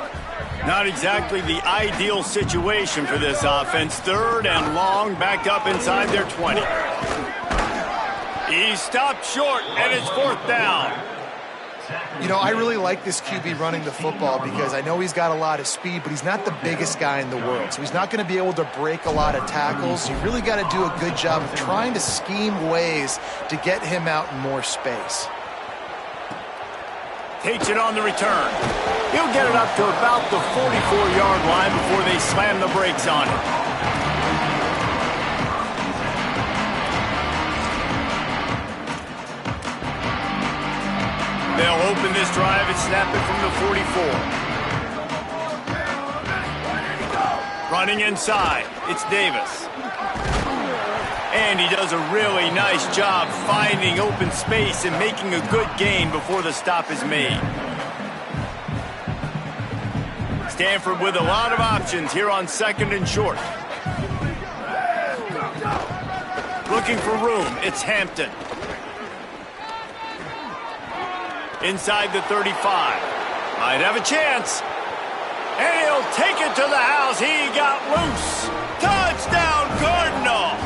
Speaker 1: Not exactly the ideal situation for this offense. 3rd and long, back up inside their 20. He stopped short, and it's 4th down.
Speaker 3: You know, I really like this QB running the football because I know he's got a lot of speed, but he's not the biggest guy in the world. So he's not going to be able to break a lot of tackles. You really got to do a good job of trying to scheme ways to get him out in more space.
Speaker 1: Takes it on the return. He'll get it up to about the 44-yard line before they slam the brakes on it. They'll open this drive and snap it from the 44. Running inside, it's Davis. And he does a really nice job finding open space and making a good gain before the stop is made. Stanford with a lot of options here on 2nd and short. Looking for room, it's Hampton. Inside the 35. Might have a chance. And he'll take it to the house. He got loose. Touchdown, Cardinal.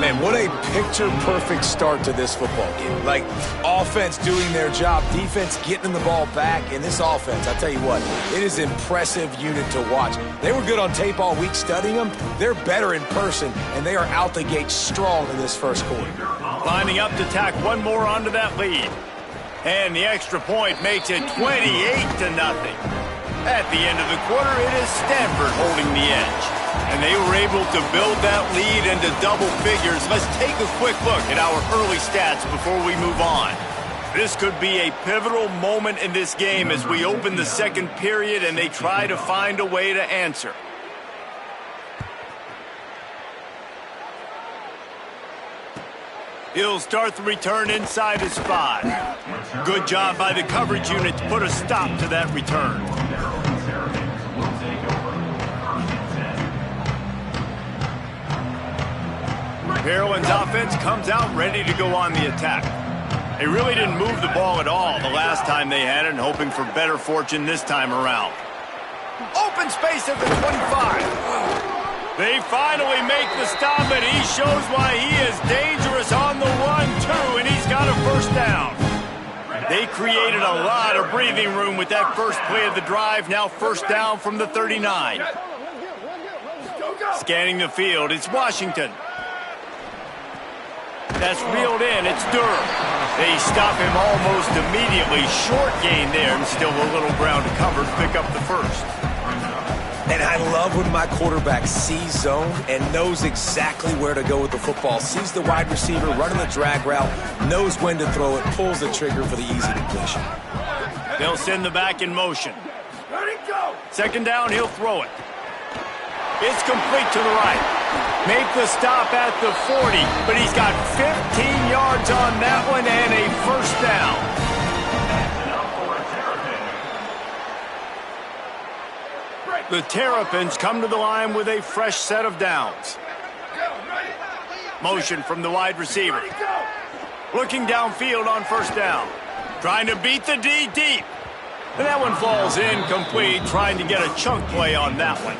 Speaker 4: Man, what a picture-perfect start to this football game. Like, offense doing their job, defense getting the ball back, and this offense, I tell you what, it is an impressive unit to watch. They were good on tape all week studying them. They're better in person, and they are out the gate strong in this first quarter.
Speaker 1: Lining up to tack one more onto that lead. And the extra point makes it 28-0. At the end of the quarter, it is Stanford holding the edge. And they were able to build that lead into double figures. Let's take a quick look at our early stats before we move on. This could be a pivotal moment in this game as we open the 2nd period and they try to find a way to answer. He'll start the return inside his 5. Good job by the coverage unit to put a stop to that return. Maryland's offense comes out ready to go on the attack. They really didn't move the ball at all the last time they had it, and hoping for better fortune this time around. Open space at the 25. They finally make the stop, and he shows why he is dangerous on the run, too, and he's got a 1st down. They created a lot of breathing room with that first play of the drive. Now 1st down from the 39. Scanning the field, it's Washington. That's reeled in, it's Durham. They stop him almost immediately. Short gain there, and still a little ground to cover to pick up the 1st.
Speaker 4: And I love when my quarterback sees zone and knows exactly where to go with the football. Sees the wide receiver running the drag route, knows when to throw it, pulls the trigger for the easy completion.
Speaker 1: They'll send the back in motion. 2nd down, he'll throw it. It's complete to the right. Make the stop at the 40, but he's got 15 yards on that one and a 1st down. The Terrapins come to the line with a fresh set of downs. Motion from the wide receiver. Looking downfield on 1st down. Trying to beat the D deep. And that one falls incomplete, trying to get a chunk play on that one.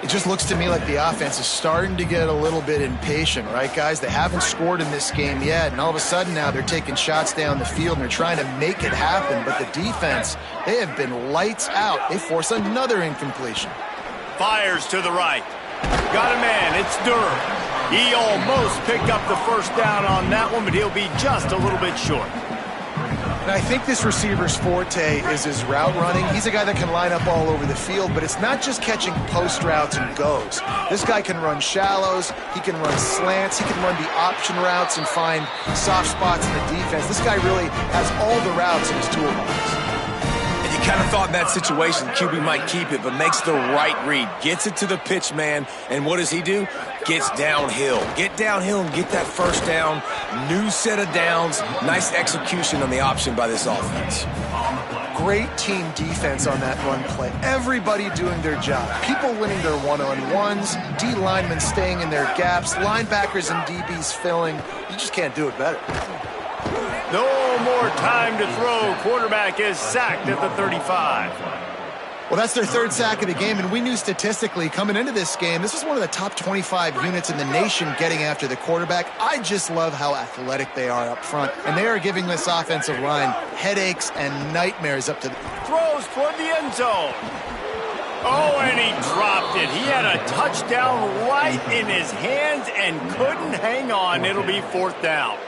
Speaker 3: It just looks to me like the offense is starting to get a little bit impatient, right, guys? They haven't scored in this game yet, and all of a sudden now they're taking shots down the field and they're trying to make it happen. But the defense, they have been lights out. They force another incompletion.
Speaker 1: Fires to the right. Got a man, it's Durham. He almost picked up the 1st down on that one, but he'll be just a little bit short.
Speaker 3: And I think this receiver's forte is his route running. He's a guy that can line up all over the field, but it's not just catching post routes and goes. This guy can run shallows, he can run slants, he can run the option routes and find soft spots in the defense. This guy really has all the routes in his toolbox.
Speaker 4: And you kind of thought in that situation QB might keep it, but makes the right read. Gets it to the pitch man, and what does he do? Gets downhill. Get downhill and get that 1st down. New set of downs. Nice execution on the option by this offense.
Speaker 3: Great team defense on that run play. Everybody doing their job. People winning their one-on-ones. D linemen staying in their gaps. Linebackers and DBs filling. You just can't do it better.
Speaker 1: No more time to throw. Quarterback is sacked at the 35.
Speaker 3: Well, that's their third sack of the game, and we knew statistically coming into this game, this was one of the top 25 units in the nation getting after the quarterback. I just love how athletic they are up front, and they are giving this offensive line headaches and nightmares up to the...
Speaker 1: Throws toward the end zone. Oh, and he dropped it. He had a touchdown right in his hands and couldn't hang on. It'll be fourth down.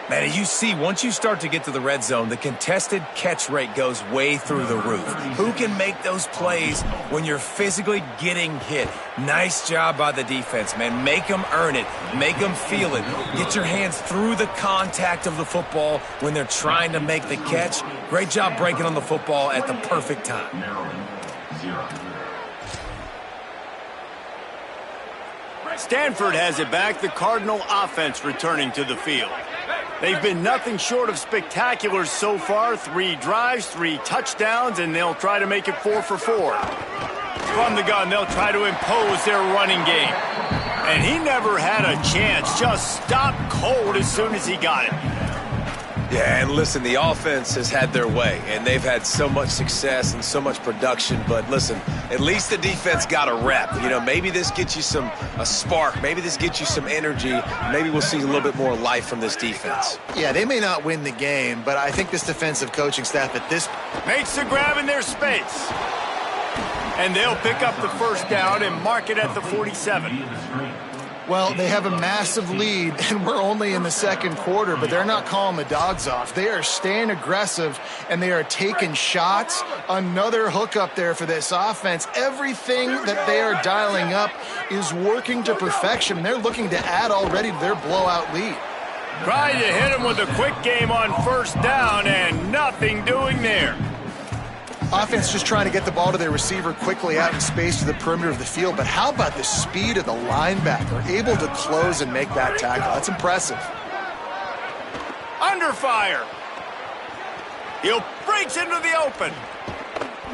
Speaker 4: Man, you see, once you start to get to the red zone, the contested catch rate goes way through the roof. Who can make those plays when you're physically getting hit? Nice job by the defense, man. Make them earn it. Make them feel it. Get your hands through the contact of the football when they're trying to make the catch. Great job breaking on the football at the perfect time.
Speaker 1: Stanford has it back. The Cardinal offense returning to the field. They've been nothing short of spectacular so far. 3 drives, 3 touchdowns, and they'll try to make it 4 for 4. From the gun, they'll try to impose their running game. And he never had a chance. Just stopped cold as soon as he got it.
Speaker 5: Yeah, and listen, the offense has had their way, and they've had so much success and so much production. But listen, at least the defense got a rep. You know, maybe this gets you a spark. Maybe this gets you some energy. Maybe we'll see a little bit more life from this defense.
Speaker 3: Yeah, they may not win the game, but I think this defensive coaching staff at this...
Speaker 1: Makes the grab in their space. And they'll pick up the first down and mark it at the 47.
Speaker 3: Well, they have a massive lead, and we're only in the second quarter, but they're not calling the dogs off. They are staying aggressive, and they are taking shots. Another hook up there for this offense. Everything that they are dialing up is working to perfection. They're looking to add already to their blowout lead.
Speaker 1: Tried to hit him with a quick game on first down, and nothing doing there.
Speaker 3: Offense just trying to get the ball to their receiver quickly out in space to the perimeter of the field, but how about the speed of the linebacker, able to close and make that tackle? That's impressive.
Speaker 1: Under fire. He breaks into the open.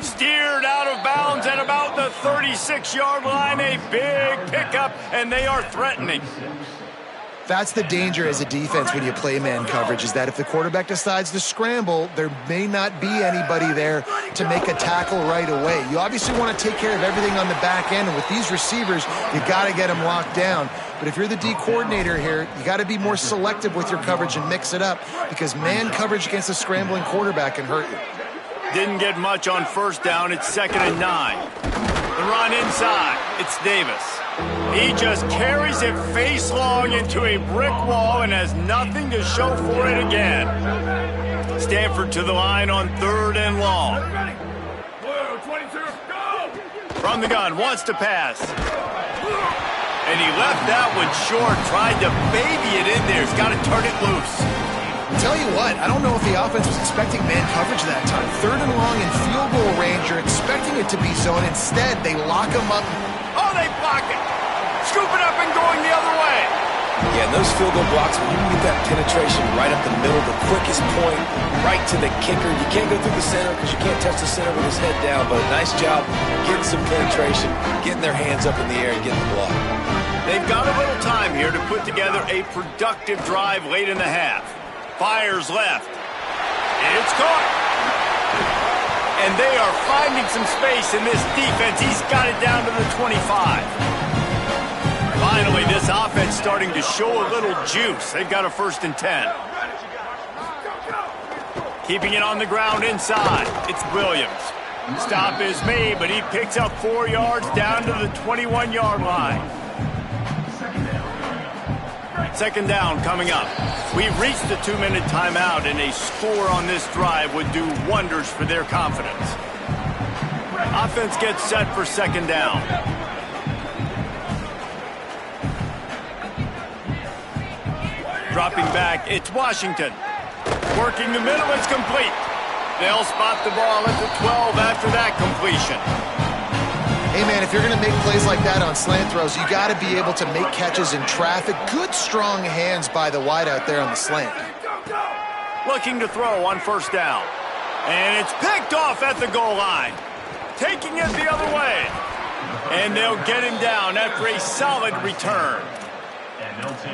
Speaker 1: Steered out of bounds at about the 36-yard line. A big pickup, and they are threatening.
Speaker 3: That's the danger as a defense when you play man coverage, is that if the quarterback decides to scramble, there may not be anybody there to make a tackle right away. You obviously want to take care of everything on the back end, and with these receivers, you got to get them locked down. But if you're the D coordinator here, you got to be more selective with your coverage and mix it up, because man coverage against a scrambling quarterback can hurt you.
Speaker 1: Didn't get much on first down. It's 2nd and 9. The run inside. It's Davis. He just carries it face long into a brick wall and has nothing to show for it again. Stanford to the line on 3rd and long. From the gun, wants to pass. And he left that one short, tried to baby it in there. He's got to turn it loose.
Speaker 3: Tell you what, I don't know if the offense was expecting man coverage that time. 3rd and long in field goal range, you're expecting it to be zone. Instead, they lock him up.
Speaker 1: Oh, they block it. Scoop it up and going the other way.
Speaker 5: Yeah, and those field goal blocks, when you can get that penetration right up the middle, the quickest point, right to the kicker. You can't go through the center because you can't touch the center with his head down, but nice job getting some penetration, getting their hands up in the air and getting the block.
Speaker 1: They've got a little time here to put together a productive drive late in the half. Fires left. It's caught. And they are finding some space in this defense. He's got it down to the 25. Finally, this offense starting to show a little juice. They've got a 1st and 10. Keeping it on the ground inside. It's Williams. Stop is made, but he picks up 4 yards down to the 21-yard line. 2nd down coming up. We've reached the 2-minute timeout, and a score on this drive would do wonders for their confidence. Offense gets set for 2nd down. Dropping back, it's Washington. Working the middle, it's complete. They'll spot the ball at the 12 after that completion.
Speaker 3: Hey, man, if you're going to make plays like that on slant throws, you got to be able to make catches in traffic. Good, strong hands by the wideout there on the slant.
Speaker 1: Looking to throw on 1st down. And it's picked off at the goal line. Taking it the other way. And they'll get him down after a solid return.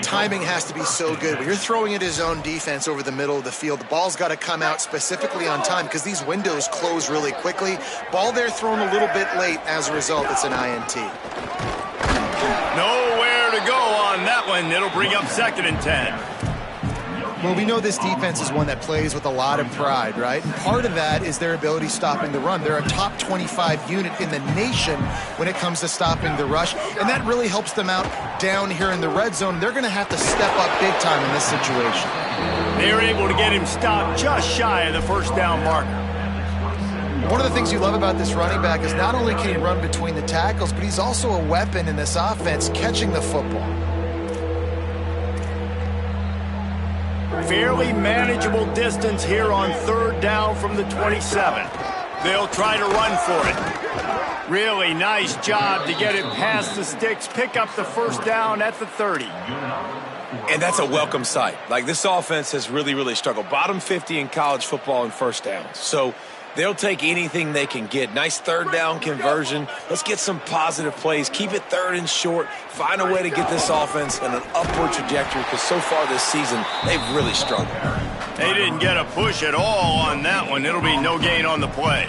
Speaker 3: timing has to be so good. When you're throwing at his own defense over the middle of the field, the ball's got to come out specifically on time because these windows close really quickly. Ball there thrown a little bit late. As a result, it's an INT.
Speaker 1: Nowhere to go on that one. It'll bring up 2nd and 10.
Speaker 3: Well, we know this defense is one that plays with a lot of pride, right? And part of that is their ability stopping the run. They're a top 25 unit in the nation when it comes to stopping the rush, and that really helps them out down here in the red zone. They're going to have to step up big time in this situation.
Speaker 1: They're able to get him stopped just shy of the 1st down marker.
Speaker 3: One of the things you love about this running back is not only can he run between the tackles, but he's also a weapon in this offense catching the football.
Speaker 1: Fairly manageable distance here on 3rd down from the 27. They'll try to run for it. Really nice job to get it past the sticks, pick up the 1st down at the 30.
Speaker 5: And that's a welcome sight. Like, this offense has really struggled. Bottom 50 in college football in 1st downs. So they'll take anything they can get. Nice 3rd down conversion. Let's get some positive plays. Keep it 3rd and short. Find a way to get this offense in an upward trajectory because so far this season, they've really struggled.
Speaker 1: They didn't get a push at all on that one. It'll be no gain on the play.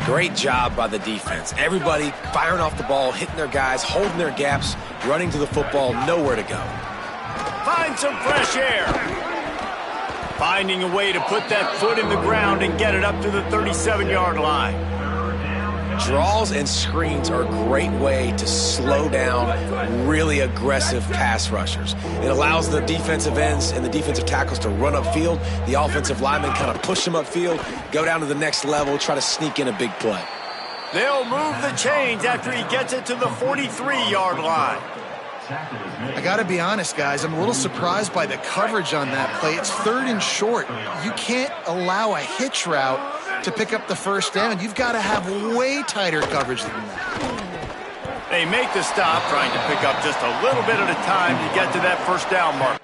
Speaker 5: Great job by the defense. Everybody firing off the ball, hitting their guys, holding their gaps, running to the football, nowhere to go.
Speaker 1: Find some fresh air. Finding a way to put that foot in the ground and get it up to the 37-yard line.
Speaker 5: Draws and screens are a great way to slow down really aggressive pass rushers. It allows the defensive ends and the defensive tackles to run upfield. The offensive linemen kind of push them upfield, go down to the next level, try to sneak in a big play.
Speaker 1: They'll move the chains after he gets it to the 43-yard line.
Speaker 3: I got to be honest, guys. I'm a little surprised by the coverage on that play. It's 3rd and short. You can't allow a hitch route to pick up the 1st down. You've got to have way tighter coverage than that.
Speaker 1: They make the stop, trying to pick up just a little bit at a time to get to that 1st down mark.